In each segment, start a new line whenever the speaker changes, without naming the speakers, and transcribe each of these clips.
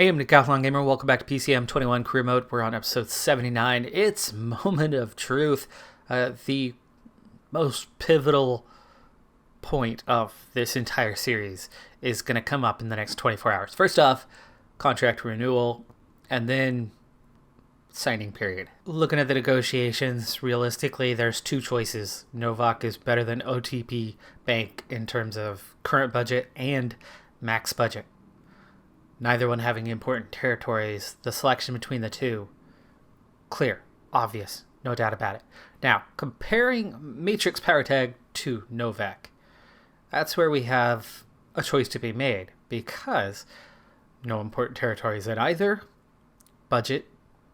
Hey, I'm Decathlon Gamer. Welcome back to PCM21 Career Mode. We're on episode 79. It's Moment of Truth. The most pivotal point of this entire series is going to come up in the next 24 hours. First off, contract renewal, and then signing period. Looking at the negotiations, realistically, there's two choices. Novak is better than OTP Bank in terms of current budget and max budget. Neither one having important territories, the selection between the two, clear, obvious, no doubt about it. Now, comparing Matrix Power Tag to Novak, that's where we have a choice to be made, because no important territories in either. Budget,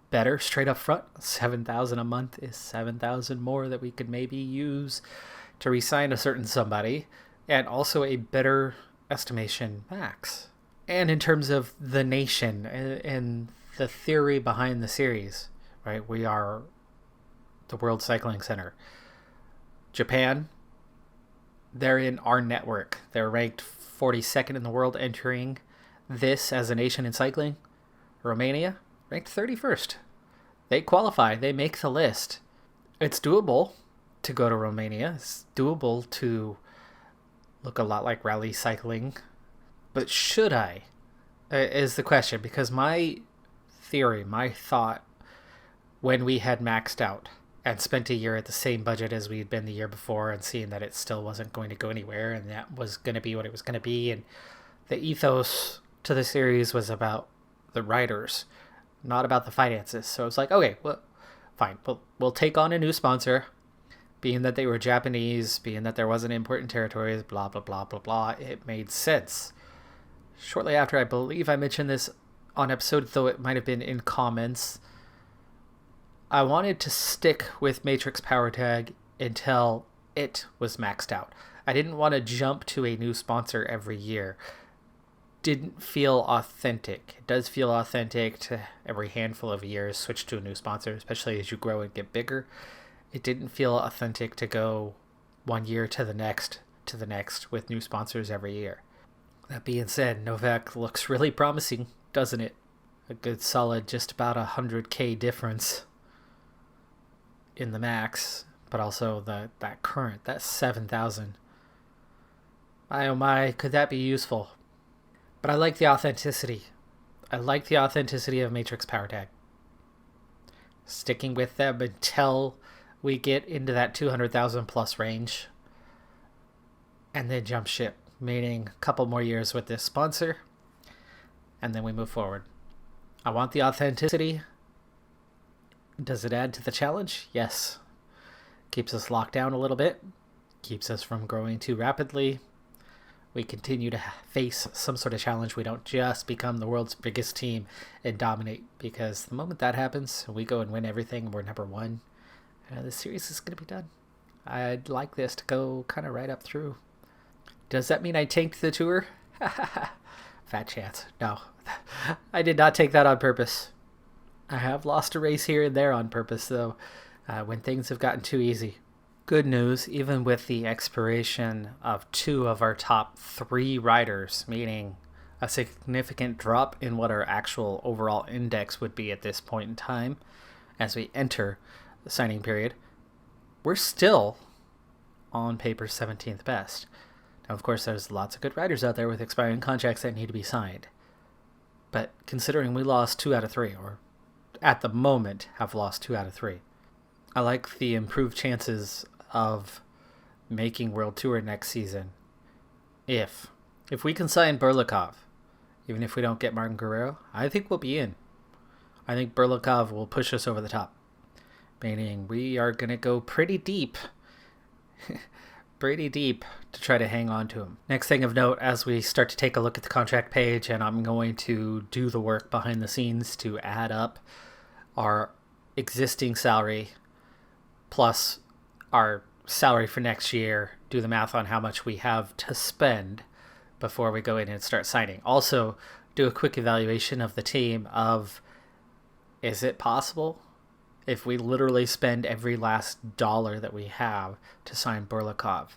better, straight up front. $7,000 a month is $7,000 more that we could maybe use to re-sign a certain somebody, and also a better estimation max. And in terms of the nation and the theory behind the series, right? We are the World Cycling Center. Japan, they're in our network. They're ranked 42nd in the world entering this as a nation in cycling. Romania, ranked 31st. They qualify. They make the list. It's doable to go to Romania. It's doable to look a lot like rally cycling. But should I, is the question, because my theory, my thought, when we had maxed out and spent a year at the same budget as we'd been the year before and seeing that it still wasn't going to go anywhere and that was going to be what it was going to be, and the ethos to the series was about the riders, not about the finances. So it was like, okay, well, fine, we'll take on a new sponsor, being that they were Japanese, being that there wasn't important territories, blah, blah, blah, blah, blah. It made sense. Shortly after, I believe I mentioned this on episode, though it might have been in comments, I wanted to stick with Matrix Power Tag until it was maxed out. I didn't want to jump to a new sponsor every year. Didn't feel authentic. It does feel authentic to every handful of years switch to a new sponsor, especially as you grow and get bigger. It didn't feel authentic to go one year to the next with new sponsors every year. That being said, Novak looks really promising, doesn't it? A good solid just about $100K difference in the max, but also that current, that 7,000. My oh my, could that be useful? But I like the authenticity. I like the authenticity of Matrix Power Tag. Sticking with them until we get into that 200,000 plus range, and then jump ship. Meaning a couple more years with this sponsor, and then we move forward. I want the authenticity. Does it add to the challenge? Yes. Keeps us locked down a little bit. Keeps us from growing too rapidly. We continue to face some sort of challenge. We don't just become the world's biggest team and dominate, because the moment that happens, we go and win everything and we're number one, the series is going to be done. I'd like this to go kind of right up through. Does that mean I tanked the tour? Fat chance. No, I did not take that on purpose. I have lost a race here and there on purpose, though, when things have gotten too easy. Good news, even with the expiration of two of our top three riders, meaning a significant drop in what our actual overall index would be at this point in time as we enter the signing period, we're still on paper 17th best. Now, of course, there's lots of good riders out there with expiring contracts that need to be signed. But considering we lost 2 out of 3, or at the moment have lost 2 out of 3, I like the improved chances of making World Tour next season. If we can sign Burlikov, even if we don't get Martin Guerrero, I think we'll be in. I think Burlikov will push us over the top. Meaning we are going to go pretty deep. Pretty deep to try to hang on to him. Next thing of note, as we start to take a look at the contract page, and I'm going to do the work behind the scenes to add up our existing salary plus our salary for next year, do the math on how much we have to spend before we go in and start signing. Also, do a quick evaluation of the team of, is it possible if we literally spend every last dollar that we have to sign Burlikov,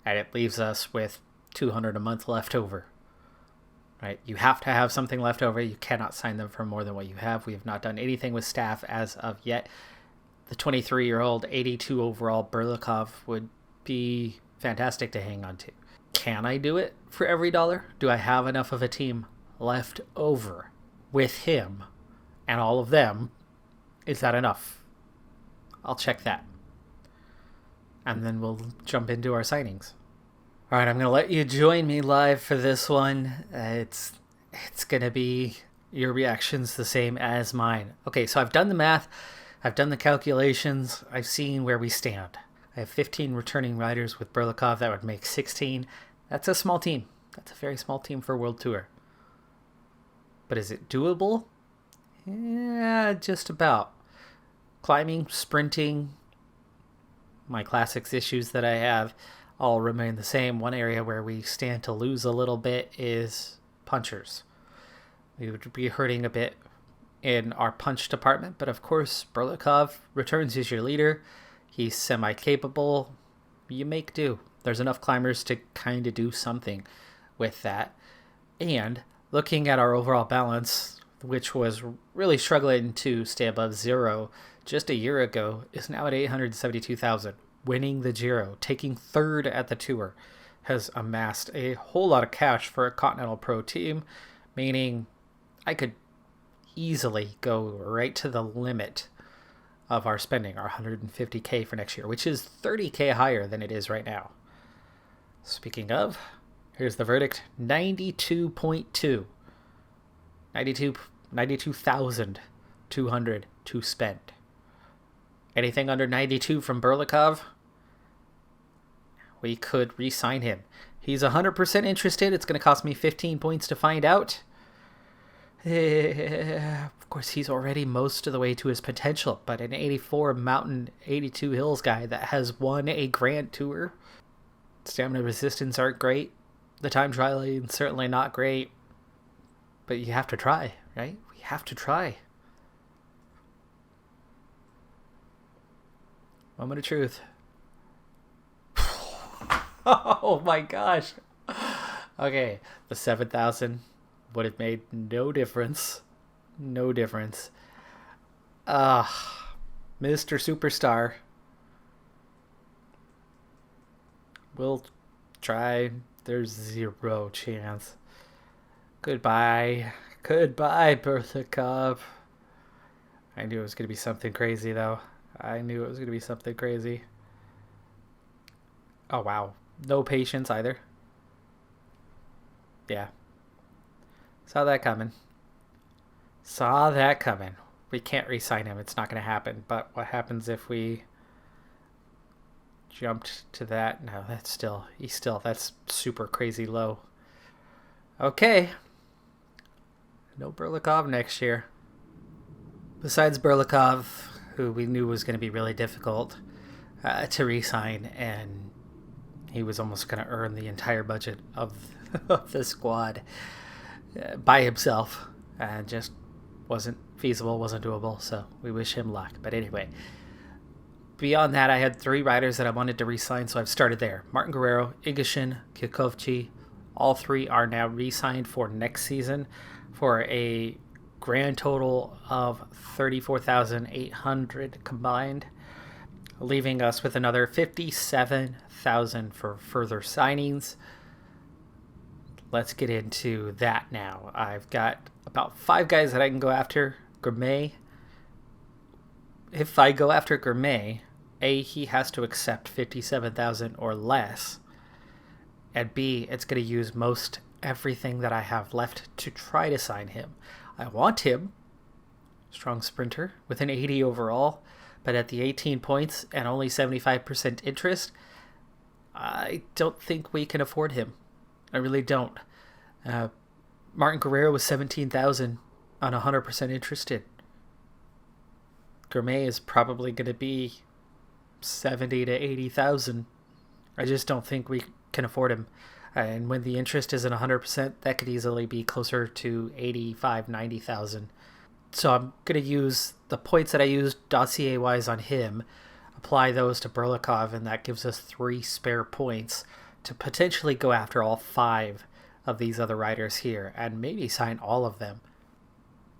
and it leaves us with $200 a month left over? right? You have to have something left over. You cannot sign them for more than what you have. We have not done anything with staff as of yet. The 23-year-old 82 overall Berlikov would be fantastic to hang on to. Can I do it for every dollar? Do I have enough of a team left over with him and all of them? Is that enough? I'll check that. And then we'll jump into our signings. All right, I'm going to let you join me live for this one. It's going to be your reactions the same as mine. Okay, so I've done the math. I've done the calculations. I've seen where we stand. I have 15 returning riders with Berlikov. That would make 16. That's a small team. That's a very small team for World Tour. But is it doable? Yeah, just about. Climbing, sprinting, my classics issues that I have all remain the same. One area where we stand to lose a little bit is punchers. We would be hurting a bit in our punch department, but of course, Berlikov returns as your leader. He's semi-capable. You make do. There's enough climbers to kind of do something with that. And looking at our overall balance, which was really struggling to stay above zero just a year ago, is now at 872,000. Winning the Giro, taking third at the Tour, has amassed a whole lot of cash for a Continental Pro team, meaning I could easily go right to the limit of our spending, our 150K for next year, which is 30K higher than it is right now. Speaking of, here's the verdict: 92.2. 92,200 to spend. Anything under 92 from Berlikov, we could re-sign him. He's 100% interested. It's going to cost me 15 points to find out. Of course, he's already most of the way to his potential, but an 84 mountain, 82 hills guy that has won a Grand Tour. Stamina resistance aren't great. The time trialing certainly not great. But you have to try, right? We have to try. Moment of truth. Oh my gosh. Okay, the 7,000 would have made no difference. No difference. Mr. Superstar. We'll try. There's zero chance. Goodbye. Goodbye, Berlikov. I knew it was going to be something crazy, though. I knew it was going to be something crazy. Oh, wow. No patience either. Yeah. Saw that coming. Saw that coming. We can't re-sign him. It's not going to happen. But what happens if we jumped to that? No, that's that's super crazy low. Okay. No Berlikov next year. Besides Berlikov, who we knew was going to be really difficult to re-sign, and he was almost going to earn the entire budget of the squad by himself, and just wasn't feasible, wasn't doable, so we wish him luck. But anyway, beyond that, I had 3 riders that I wanted to re-sign, so I've started there. Martin Guerrero, Igashin, Kwiatkowski, all 3 are now re-signed for next season for a grand total of 34,800 combined, leaving us with another 57,000 for further signings. Let's get into that now. I've got about 5 guys that I can go after. Gourmet. If I go after Gourmet, A, he has to accept 57,000 or less, and B, it's going to use most everything that I have left to try to sign him. I want him, strong sprinter with an 80 overall, but at the 18 points and only 75% interest, I don't think we can afford him. I really don't. Martin Guerrero was 17,000 on 100% interested. Gourmet is probably going to be 70 to 80,000. I just don't think we can afford him. And when the interest isn't 100%, that could easily be closer to 85, 90,000. So I'm going to use the points that I used dossier-wise on him, apply those to Berlikov, and that gives us 3 spare points to potentially go after all 5 of these other riders here and maybe sign all of them.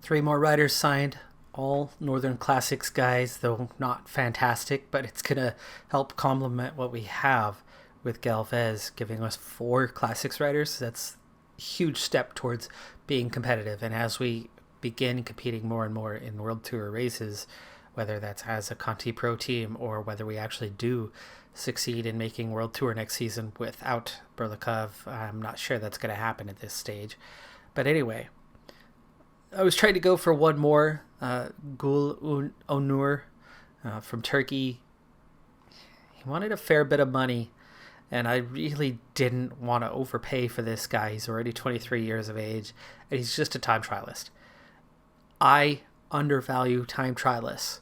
3 more riders signed, all Northern Classics guys, though not fantastic, but it's going to help complement what we have with Galvez giving us 4 Classics riders. That's a huge step towards being competitive. And as we begin competing more and more in World Tour races, whether that's as a Conti Pro team or whether we actually do succeed in making World Tour next season without Berlikov, I'm not sure that's going to happen at this stage. But anyway, I was trying to go for one more, Gül Onur from Turkey. He wanted a fair bit of money, and I really didn't want to overpay for this guy. He's already 23 years of age, and he's just a time trialist. I undervalue time trialists.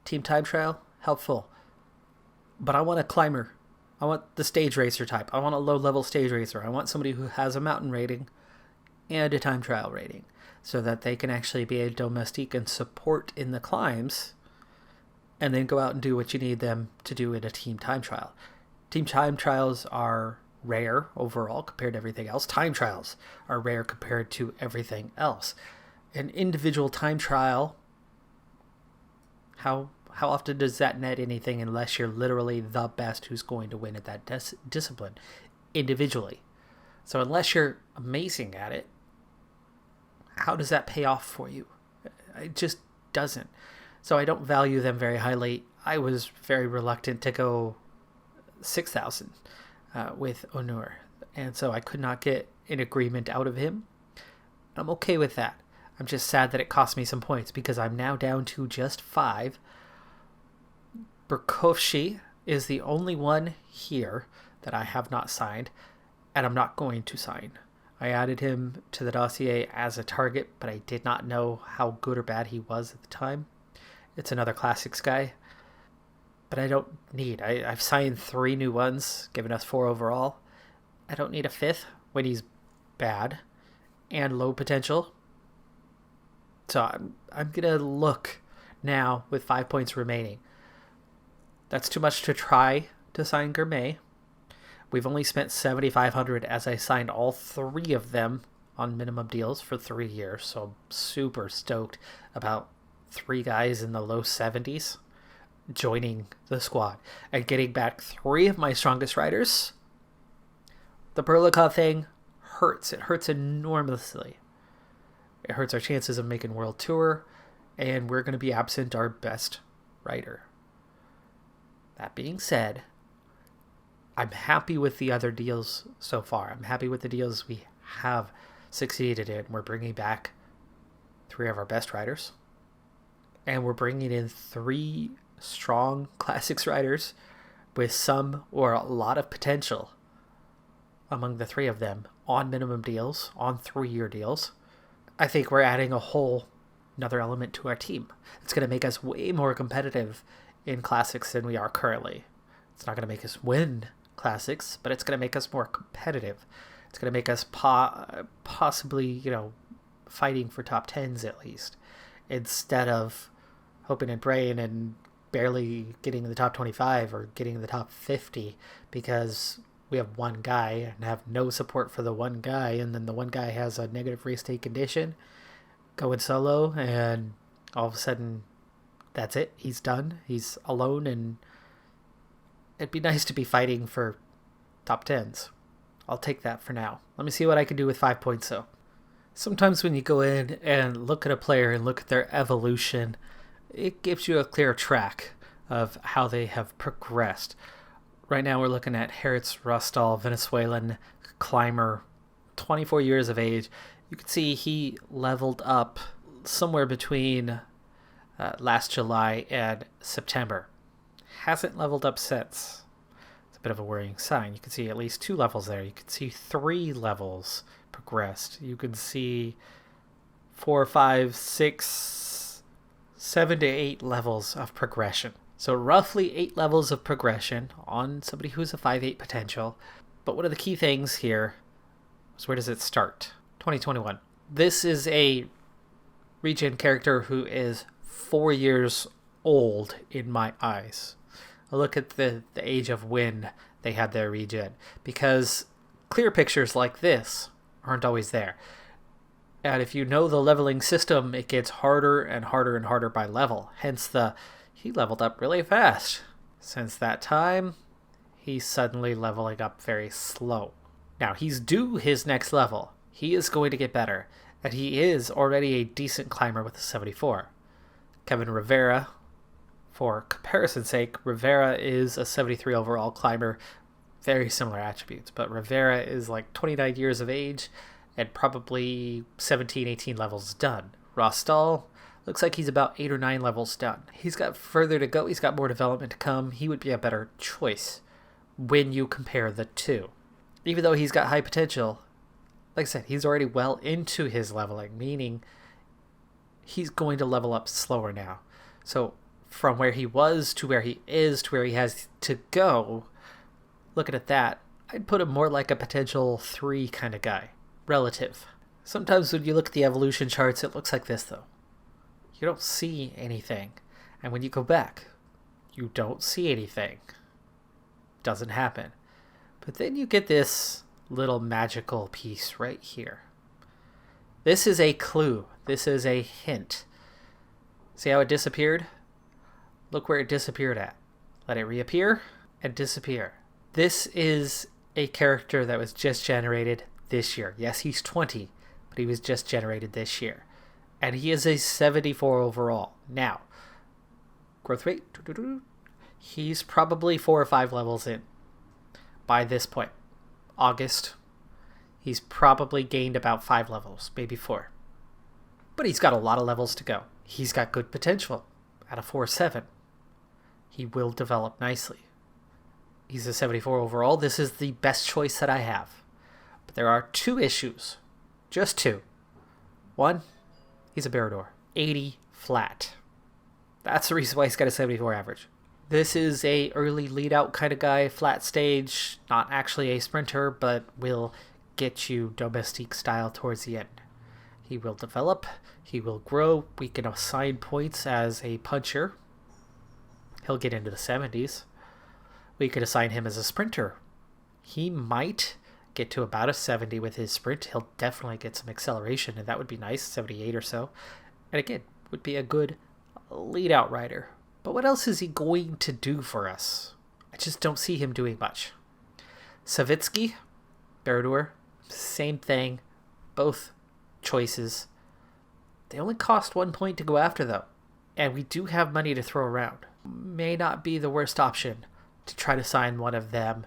Team time trial, helpful. But I want a climber. I want the stage racer type. I want a low-level stage racer. I want somebody who has a mountain rating and a time trial rating so that they can actually be a domestique and support in the climbs and then go out and do what you need them to do in a team time trial. Team time trials are rare overall compared to everything else. Time trials are rare compared to everything else. An individual time trial, how often does that net anything unless you're literally the best who's going to win at that discipline individually? So unless you're amazing at it, how does that pay off for you? It just doesn't. So I don't value them very highly. I was very reluctant to go 6,000 with Onur, and so I could not get an agreement out of him. I'm okay with that. I'm just sad that it cost me some points because I'm now down to just 5. Berkovshi is the only one here that I have not signed, and I'm not going to sign. I added him to the dossier as a target, but I did not know how good or bad he was at the time. It's another Classics guy, but I don't need. I've signed 3 new ones, giving us 4 overall. I don't need a 5th when he's bad and low potential. So I'm going to look now with 5 points remaining. That's too much to try to sign Gourmet. We've only spent $7,500 as I signed all 3 of them on minimum deals for 3 years. So I'm super stoked about 3 guys in the low 70s joining the squad and getting back 3 of my strongest riders. The Berlikov thing hurts. It hurts enormously. It hurts our chances of making World Tour, and we're going to be absent our best rider. That being said, I'm happy with the other deals so far. I'm happy with the deals we have succeeded in. We're bringing back 3 of our best riders, and we're bringing in 3 strong Classics riders with some or a lot of potential among the 3 of them on minimum deals, on 3-year deals. I think we're adding another element to our team. It's going to make us way more competitive in Classics than we are currently. It's not going to make us win Classics, but it's going to make us more competitive. It's going to make us possibly, fighting for top 10s at least, instead of hoping and praying and barely getting in the top 25 or getting in the top 50 because we have one guy and have no support for the one guy, and then the one guy has a negative race day condition going solo, and all of a sudden that's it. He's done. He's alone, and it'd be nice to be fighting for top 10s. I'll take that for now. Let me see what I can do with 5 points, though. Sometimes when you go in and look at a player and look at their evolution, it gives you a clear track of how they have progressed. Right now we're looking at Hertz Rostal, Venezuelan climber, 24 years of age. You can see he leveled up somewhere between last July and September. Hasn't leveled up since. It's a bit of a worrying sign. You can see at least 2 levels there. You can see 3 levels progressed. You can see 4, 5, 6, 7 to 8 levels of progression. So roughly 8 levels of progression on somebody who's a 5'8 potential. But one of the key things here is, where does it start? 2021. This is a regen character who is 4 years old in my eyes. I look at the age of when they had their regen, because clear pictures like this aren't always there. And if you know the leveling system, it gets harder and harder and harder by level. Hence he leveled up really fast. Since that time, he's suddenly leveling up very slow. Now, he's due his next level. He is going to get better. And he is already a decent climber with a 74. Kevin Rivera, for comparison's sake, Rivera is a 73 overall climber. Very similar attributes. But Rivera is like 29 years of age and probably 17, 18 levels done. Rostal looks like he's about 8 or 9 levels done. He's got further to go. He's got more development to come. He would be a better choice when you compare the two. Even though he's got high potential, like I said, he's already well into his leveling, meaning he's going to level up slower now. So from where he was to where he is to where he has to go, looking at that, I'd put him more like a potential 3 kind of guy. Relative. Sometimes when you look at the evolution charts, it looks like this, though. You don't see anything. And when you go back, you don't see anything. Doesn't happen. But then you get this little magical piece right here. This is a clue. This is a hint. See how it disappeared? Look where it disappeared at. Let it reappear and disappear. This is a character that was just generated this year. Yes, he's 20, but he was just generated this year. And he is a 74 overall. Now, growth rate, he's probably 4 or 5 levels in by this point. August, he's probably gained about 5 levels, maybe 4. But he's got a lot of levels to go. He's got good potential. At a 4.7, he will develop nicely. He's a 74 overall. This is the best choice that I have. But there are 2 issues. Just 2. 1, he's a Baridor. 80 flat. That's the reason why he's got a 74 average. This is a early lead out kind of guy, flat stage, not actually a sprinter, but will get you domestique style towards the end. He will develop, he will grow, we can assign points as a puncher. He'll get into the 70s. We could assign him as a sprinter. He might get to about a 70 with his sprint. He'll definitely get some acceleration, and that would be nice, 78 or so. And again, would be a good lead-out rider. But what else is he going to do for us? I just don't see him doing much. Savitsky Baridor, same thing. Both choices. They only cost 1 point to go after, though. And we do have money to throw around. May not be the worst option to try to sign one of them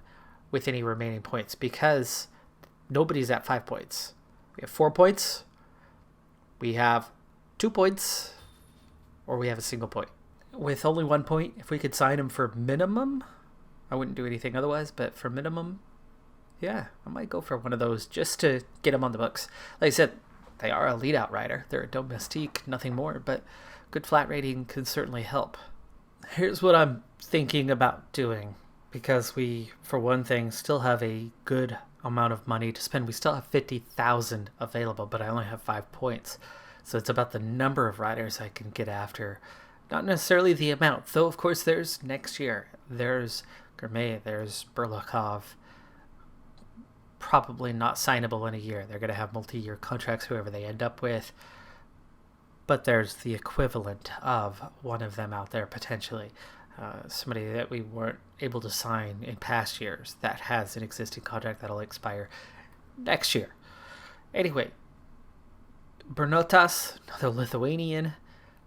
with any remaining points, because nobody's at 5 points. We have 4 points, we have 2 points, or we have a single point. With only 1 point, if we could sign him for minimum, I wouldn't do anything otherwise, but for minimum, yeah, I might go for one of those just to get him on the books. Like I said, they are a lead-out rider. They're a domestique, nothing more, but good flat rating can certainly help. Here's what I'm thinking about doing, because we, for one thing, still have a good amount of money to spend. We still have 50,000 available, but I only have 5 points. So it's about the number of riders I can get after, not necessarily the amount. Though, of course, there's next year. There's Gourmet, there's Berlikov. Probably not signable in a year. They're going to have multi-year contracts, whoever they end up with. But there's the equivalent of one of them out there, potentially. Somebody that we weren't able to sign in past years that has an existing contract that'll expire next year. Anyway, Bernotas, another Lithuanian,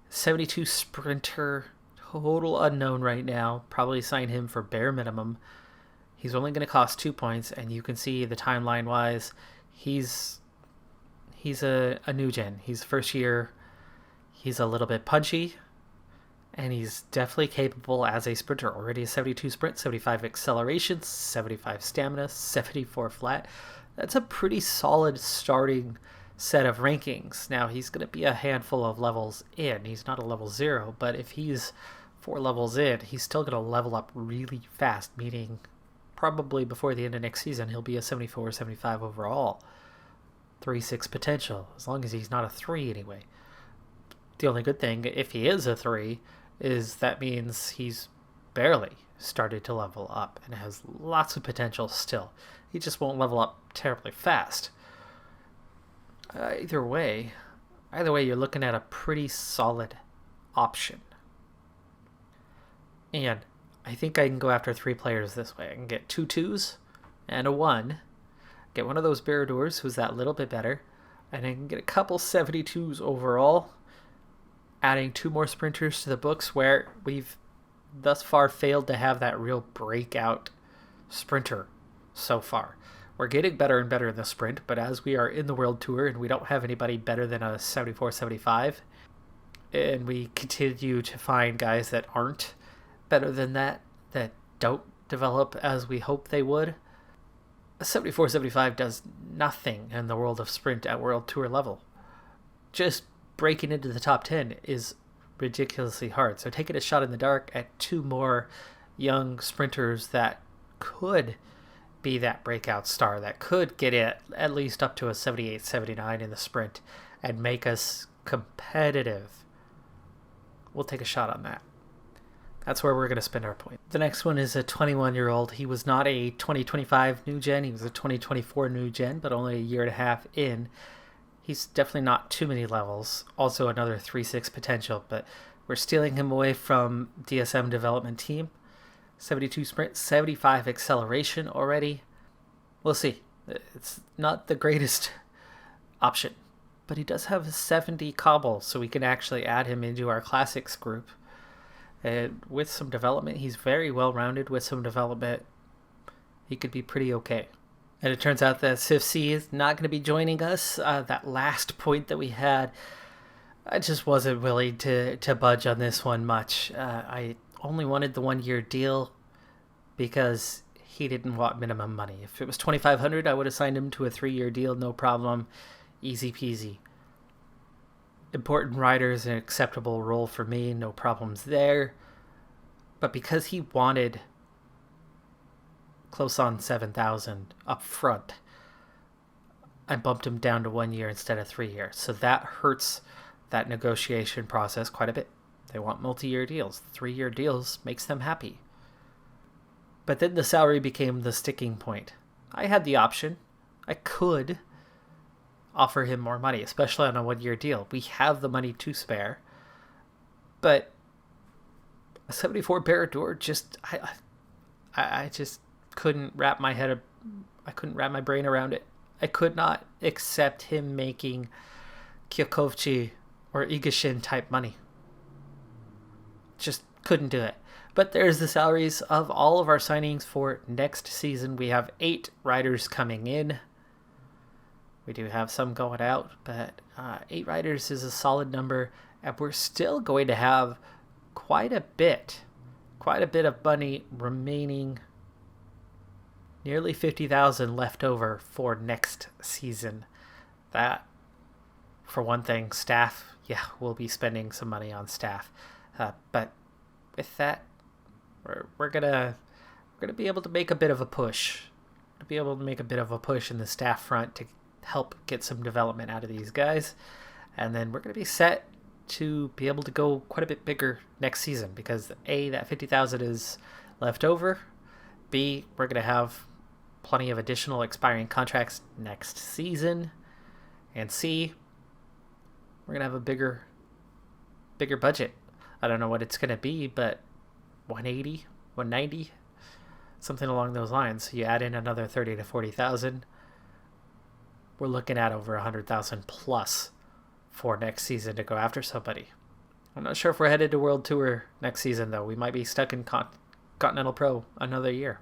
72 sprinter, total unknown right now. Probably sign him for bare minimum. He's only going to cost 2 points, and you can see the timeline-wise, he's a new gen. He's first year. He's a little bit punchy, and he's definitely capable as a sprinter. Already a 72 sprint, 75 acceleration, 75 stamina, 74 flat. That's a pretty solid starting set of rankings. Now, he's going to be a handful of levels in. He's not a level 0, but if he's 4 levels in, he's still going to level up really fast, meaning probably before the end of next season, he'll be a 74 or 75 overall. 3.6 potential, as long as he's not a 3 anyway. The only good thing, if he is a 3, is that means he's barely started to level up and has lots of potential still. He just won't level up terribly fast. Either way, you're looking at a pretty solid option. And I think I can go after 3 players this way. I can get 2 2s and a 1. Get one of those Baridors, who's that little bit better. And I can get a couple 72s overall. Adding 2 more sprinters to the books, where we've thus far failed to have that real breakout sprinter so far. We're getting better and better in the sprint, but as we are in the World Tour and we don't have anybody better than a 74-75, and we continue to find guys that aren't better than that don't develop as we hope they would, a 74-75 does nothing in the world of sprint at World Tour level. Just breaking into the top 10 is ridiculously hard. So taking a shot in the dark at 2 more young sprinters that could be that breakout star, that could get it at least up to a 78-79 in the sprint and make us competitive, we'll take a shot on that. That's where we're going to spend our point. The next one is a 21-year-old. He was not a 2025 new gen. He was a 2024 new gen, but only a year and a half in. He's definitely not too many levels. Also another 3.6 potential, but we're stealing him away from DSM development team. 72 sprint, 75 acceleration already. We'll see. It's not the greatest option, but he does have a 70 cobble, so we can actually add him into our classics group. And with some development, he's very well-rounded. With some development, he could be pretty okay. And it turns out that Savitsky is not going to be joining us. That last point that we had, I just wasn't willing to budge on this one much. I only wanted the 1-year deal because he didn't want minimum money. If it was $2,500, I would have signed him to a 3-year deal, no problem. Easy peasy. Important riders, an acceptable role for me, no problems there. But because he wanted close on 7,000 up front, I bumped him down to 1 year instead of 3 years. So that hurts that negotiation process quite a bit. They want multi-year deals. 3-year deals makes them happy. But then the salary became the sticking point. I had the option. I could offer him more money, especially on a 1-year deal. We have the money to spare. But a 74 Baridor I just couldn't wrap my head, I couldn't wrap my brain around it. I could not accept him making Kyokovchi or Igashin type money. Just couldn't do it. But there's the salaries of all of our signings for next season. We have 8 riders coming in. We do have some going out, but 8 riders is a solid number, and we're still going to have quite a bit of money remaining. Nearly 50,000 left over for next season. That, for one thing, staff, we'll be spending some money on staff. But with that, we're gonna be able to make a bit of a push. To be able to make a bit of a push in the staff front to help get some development out of these guys. And then we're gonna be set to be able to go quite a bit bigger next season, because A, that 50,000 is left over. B, we're gonna have plenty of additional expiring contracts next season. And C, we're gonna have a bigger budget. I don't know what it's gonna be, but 180, 190, something along those lines. You add in another 30 to 40,000, we're looking at over 100,000 plus for next season to go after somebody. I'm not sure if we're headed to World Tour next season, though. We might be stuck in Continental Pro another year.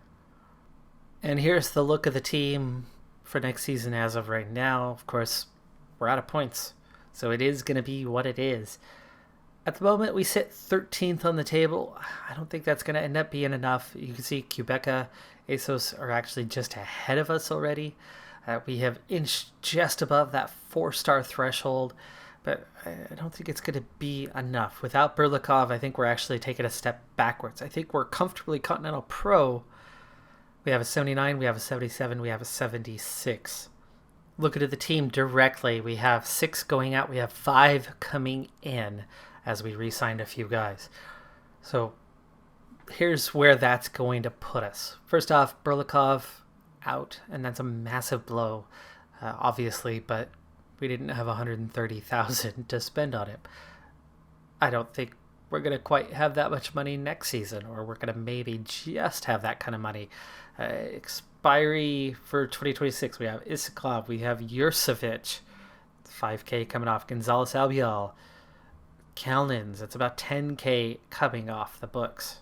And here's the look of the team for next season as of right now. Of course, we're out of points, so it is going to be what it is. At the moment, we sit 13th on the table. I don't think that's going to end up being enough. You can see Quebeca, ASOS are actually just ahead of us already. We have inched just above that 4-star threshold, but I don't think it's going to be enough. Without Berlikov, I think we're actually taking a step backwards. I think we're comfortably Continental Pro. We have a 79, we have a 77, we have a 76. Looking at the team directly, we have 6 going out, we have 5 coming in as we re-signed a few guys. So here's where that's going to put us. First off, Berlikov out, and that's a massive blow, obviously, but We didn't have 130,000 to spend on him. I don't think we're going to quite have that much money next season, or we're going to maybe just have that kind of money. Expiry for 2026, we have Isakov, we have Jurcevic, 5K coming off, Gonzalez Albiol, Kalnins, it's about 10K coming off the books.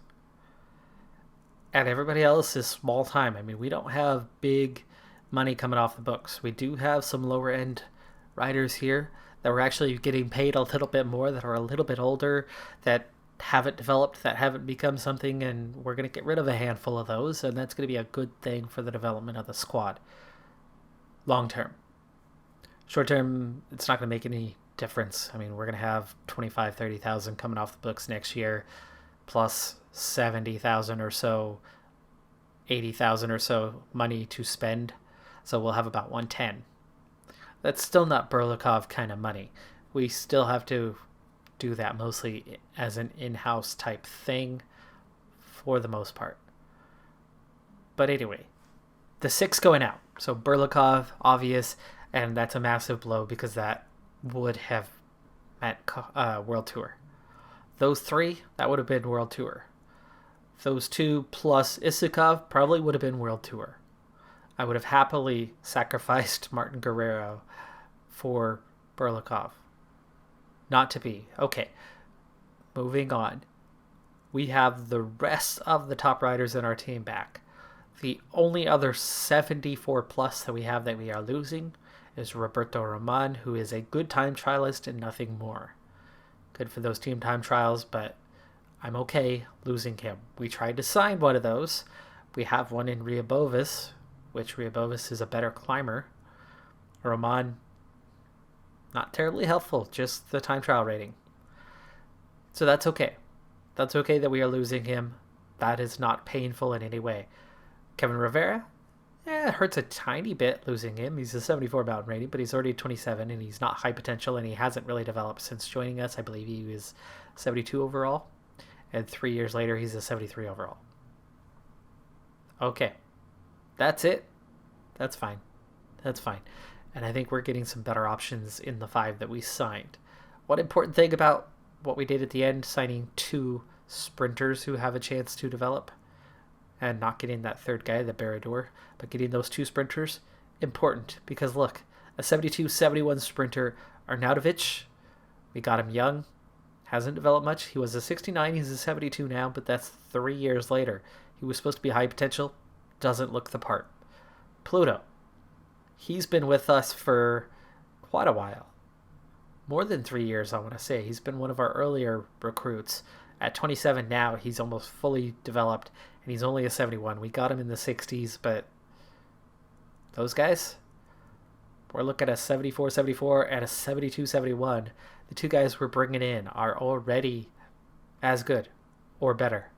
And everybody else is small time. I mean, we don't have big money coming off the books. We do have some lower end riders here that we're actually getting paid a little bit more, that are a little bit older, that haven't developed, that haven't become something, and we're going to get rid of a handful of those, and that's going to be a good thing for the development of the squad. Long term. Short term, it's not going to make any difference. I mean, we're going to have 25, 30,000 coming off the books next year, plus 70,000 or so, 80,000 or so money to spend. So we'll have about 110. That's still not Berlikov kind of money. We still have to do that mostly as an in-house type thing for the most part. But anyway, the 6 going out. So Berlikov, obvious, and that's a massive blow because that would have meant World Tour. Those 3, that would have been World Tour. Those 2 plus Isakov probably would have been World Tour. I would have happily sacrificed Martin Guerrero for Berlikov. Not to be. Okay, moving on. We have the rest of the top riders in our team back. The only other 74 plus that we have that we are losing is Roberto Ramon, who is a good time trialist and nothing more. Good for those team time trials, but I'm okay losing him. We tried to sign one of those. We have one in Riabovis, which Riabovis is a better climber. Ramon, not terribly helpful, just the time trial rating. So that's okay. That's okay that we are losing him. That is not painful in any way. Kevin Rivera, it hurts a tiny bit losing him. He's a 74 mountain rating, but he's already 27 and he's not high potential and he hasn't really developed since joining us. I believe he was 72 overall. And 3 years later, he's a 73 overall. Okay. That's it. That's fine. That's fine. And I think we're getting some better options in the 5 that we signed. One important thing about what we did at the end, signing 2 sprinters who have a chance to develop, and not getting that third guy, the Baridor, but getting those 2 sprinters, important. Because look, a 72-71 sprinter, Arnautovic, we got him young, hasn't developed much. He was a 69, he's a 72 now, but that's 3 years later. He was supposed to be high potential, doesn't look the part. Pluto, he's been with us for quite a while. More than 3 years, I want to say. He's been one of our earlier recruits. At 27 now, he's almost fully developed, and he's only a 71. We got him in the 60s, but those guys, we're looking at a 74-74 and a 72-71. The 2 guys we're bringing in are already as good or better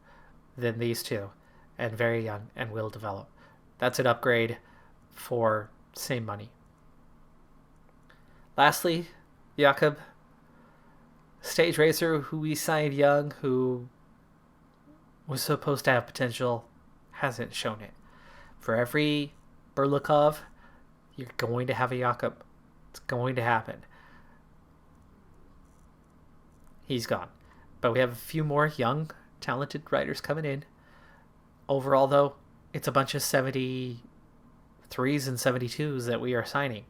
than these 2, and very young and will develop. That's an upgrade for same money. Lastly, Jakob, stage racer who we signed young, who was supposed to have potential, hasn't shown it. For every Berlikov, you're going to have a Jakob. It's going to happen. He's gone. But we have a few more young, talented riders coming in. Overall, though, it's a bunch of 73s and 72s that we are signing.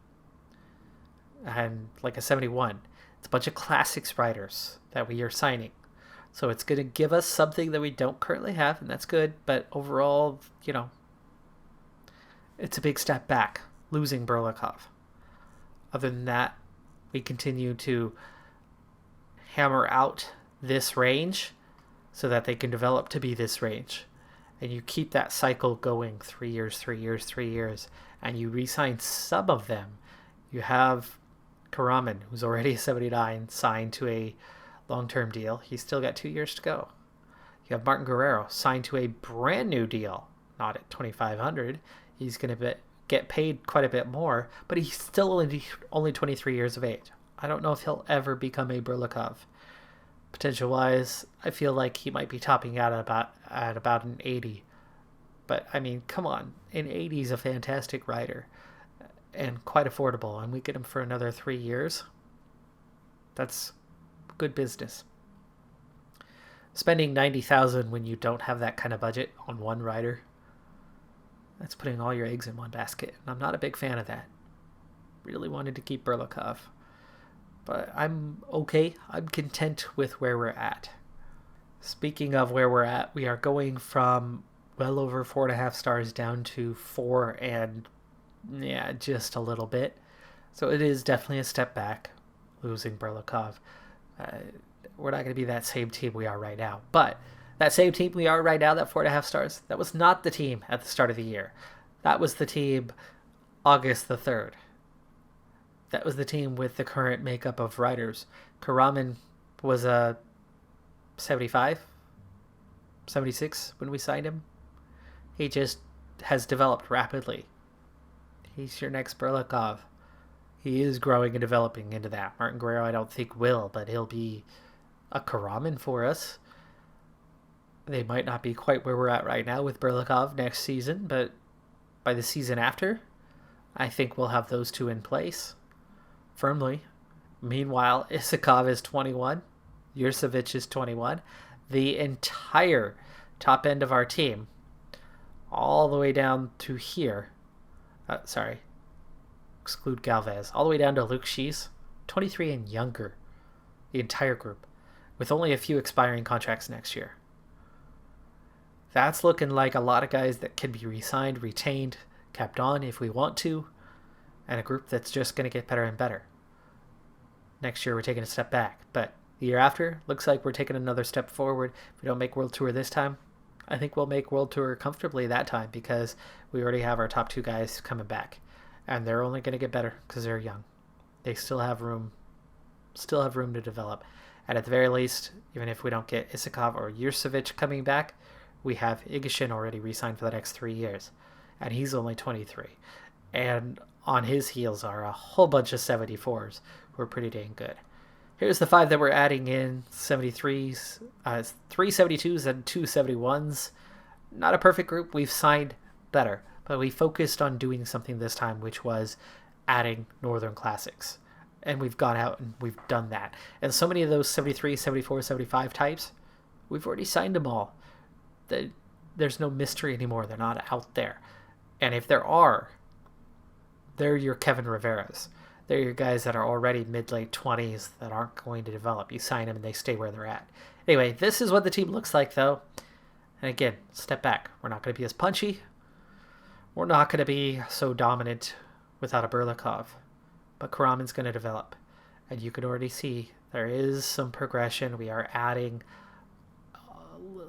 And like a 71. It's a bunch of classics riders that we are signing. So it's going to give us something that we don't currently have, and that's good. But overall, it's a big step back, losing Berlikov. Other than that, we continue to hammer out this range so that they can develop to be this range. And you keep that cycle going 3 years, 3 years, 3 years, and you re-sign some of them. You have Karaman, who's already a 79, signed to a long-term deal. He's still got 2 years to go. You have Martin Guerrero signed to a brand new deal, not at 2,500. He's going to get paid quite a bit more, but he's still only 23 years of age. I don't know if he'll ever become a Berlikov. Potential-wise, I feel like he might be topping out at about an 80. But, I mean, come on. An 80 is a fantastic rider. and quite affordable, and we get him for another 3 years. That's good business. Spending $90,000 when you don't have that kind of budget on one rider, that's putting all your eggs in one basket, and I'm not a big fan of that. Really wanted to keep Berlikov, but I'm okay. I'm content with where we're at. Speaking of where we're at, we are going from well over 4.5 stars down to 4 and just a little bit. So it is definitely a step back, losing Berlikov. We're not going to be that same team we are right now. But that same team we are right now, that 4.5 stars, that was not the team at the start of the year. That was the team August the 3rd. That was the team with the current makeup of riders. Karaman was a 75, 76 when we signed him. He just has developed rapidly. He's your next Berlikov. He is growing and developing into that. Martin Guerrero, I don't think will, but he'll be a Karaman for us. They might not be quite where we're at right now with Berlikov next season, but by the season after, I think we'll have those two in place firmly. Meanwhile, Isakov is 21. Jurcevic is 21. The entire top end of our team, all the way down to here, exclude Galvez, all the way down to Luke Shees, 23 and younger, the entire group, with only a few expiring contracts next year. That's looking like a lot of guys that can be re-signed, retained, kept on if we want to, and a group that's just going to get better and better. Next year we're taking a step back, but the year after, looks like we're taking another step forward. If we don't make World Tour this time, I think we'll make World Tour comfortably that time because we already have our top two guys coming back. And they're only going to get better because they're young. They still have room to develop. And at the very least, even if we don't get Isakov or Jurcevic coming back, we have Igashin already re-signed for the next 3 years. And he's only 23. And on his heels are a whole bunch of 74s who are pretty dang good. Here's the 5 that we're adding in: 73s, 3 72s and 2 71s. Not a perfect group. We've signed better, but we focused on doing something this time, which was adding Northern Classics. And we've gone out and we've done that. And so many of those 73, 74, 75 types, we've already signed them all. There's no mystery anymore. They're not out there. And if there are, they're your Kevin Riveras. They're your guys that are already mid-late 20s that aren't going to develop. You sign them and they stay where they're at. Anyway, this is what the team looks like, though. And again, step back. We're not going to be as punchy. We're not going to be so dominant without a Berlikov. But Karaman's going to develop. And you can already see there is some progression. We are adding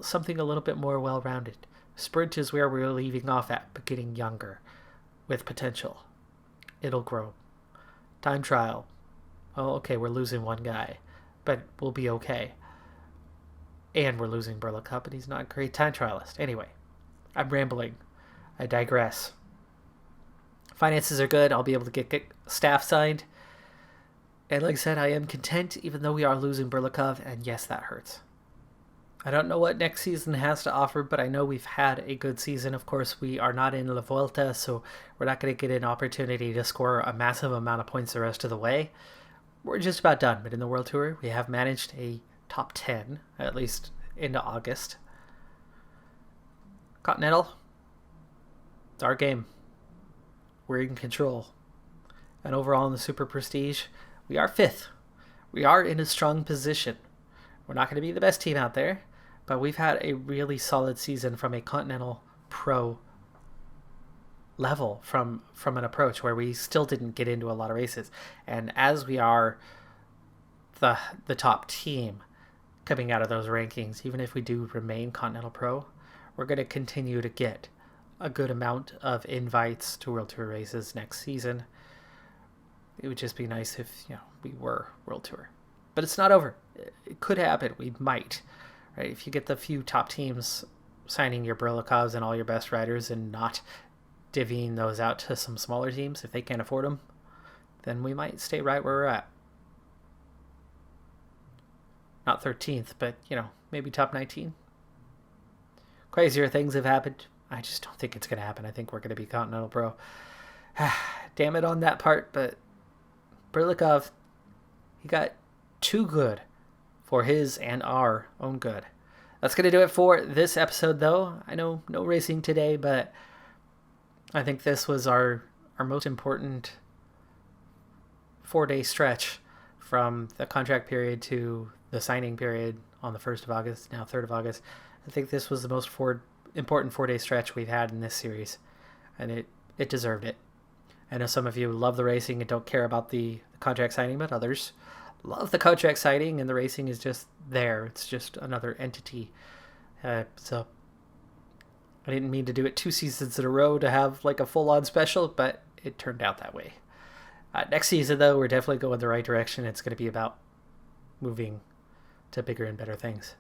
something a little bit more well-rounded. Sprint is where we're leaving off at, but getting younger with potential. It'll grow. Time trial. Oh, okay, we're losing one guy, but we'll be okay. And we're losing Berlikov, and he's not a great time trialist. Anyway, I'm rambling. I digress. Finances are good. I'll be able to get staff signed. And like I said, I am content, even though we are losing Berlikov, and yes, that hurts. I don't know what next season has to offer, but I know we've had a good season. Of course, we are not in La Vuelta, so we're not going to get an opportunity to score a massive amount of points the rest of the way. We're just about done, but in the World Tour, we have managed a top 10, at least into August. Continental, it's our game. We're in control. And overall in the Super Prestige, we are 5th. We are in a strong position. We're not going to be the best team out there, but we've had a really solid season from a Continental Pro level, from an approach where we still didn't get into a lot of races. And as we are the top team coming out of those rankings, even if we do remain Continental Pro, we're going to continue to get a good amount of invites to World Tour races next season. It would just be nice if, we were World Tour. But it's not over. It could happen. We might. Right? If you get the few top teams signing your Berlikovs and all your best riders and not divvying those out to some smaller teams if they can't afford them, then we might stay right where we're at. Not 13th, but, maybe top 19. Crazier things have happened. I just don't think it's going to happen. I think we're going to be Continental Pro. damn it on that part, but Berlikov, he got too good for his and our own good. That's going to do it for this episode, though. I know no racing today, but I think this was our most important 4-day stretch from the contract period to the signing period on the 1st of August, now 3rd of August. I think this was the most important 4-day stretch we've had in this series, and it deserved it. I know some of you love the racing and don't care about the contract signing, but others love the contract signing, and the racing is just there. It's just another entity. So I didn't mean to do it 2 seasons in a row to have like a full-on special, but it turned out that way. Next season, though, we're definitely going the right direction. It's going to be about moving to bigger and better things.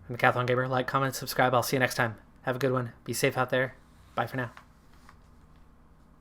I'm the Decathlon Gamer. Like, comment, subscribe. I'll see you next time. Have a good one. Be safe out there. Bye for now.